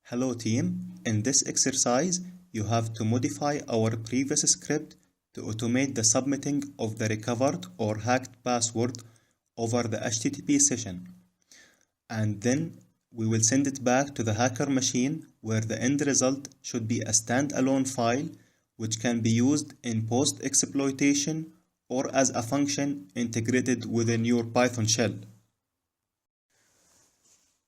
Hello team, in this exercise you have to modify our previous script to automate the submitting of the recovered or hacked password over the HTTP session. And then we will send it back to the hacker machine where the end result should be a standalone file which can be used in post-exploitation or as a function integrated within your Python shell.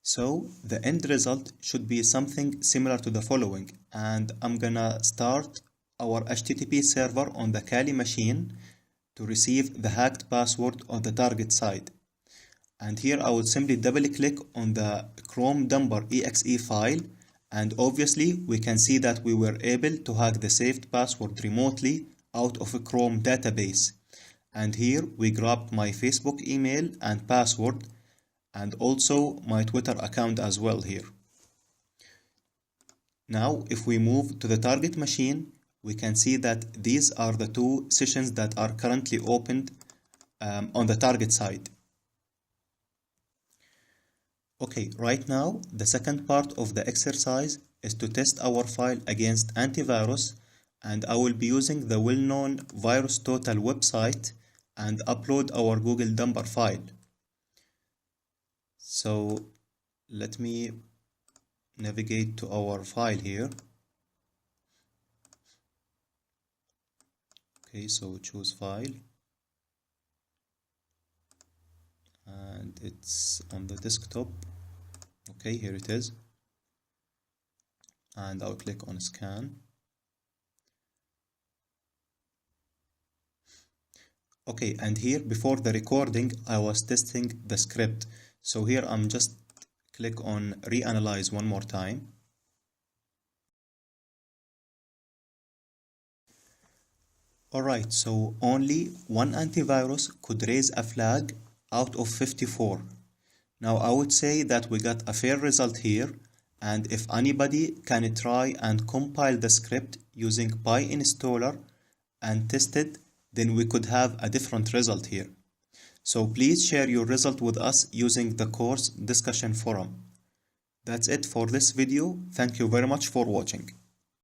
So the end result should be something similar to the following, and I'm gonna start our HTTP server on the Kali machine to receive the hacked password on the target side. And here I will simply double click on the Chrome dumper exe file, and obviously we can see that we were able to hack the saved password remotely out of a Chrome database. And here we grabbed my Facebook email and password, and also my Twitter account as well here. Now if we move to the target machine, we can see that these are the two sessions that are currently opened on the target side. Okay, right now the second part of the exercise is to test our file against antivirus, and I will be using the well-known VirusTotal website and upload our Google dumper file. So let me navigate to our file here. Okay, so choose file, and it's on the desktop. Okay, here it is, and I'll click on scan. Okay, and here before the recording I was testing the script, so here I'm just click on reanalyze one more time. Alright, so only one antivirus could raise a flag out of 54. Now I would say that we got a fair result here, and if anybody can try and compile the script using PyInstaller and test it, then we could have a different result here. So please share your result with us using the course discussion forum. That's it for this video. Thank you very much for watching.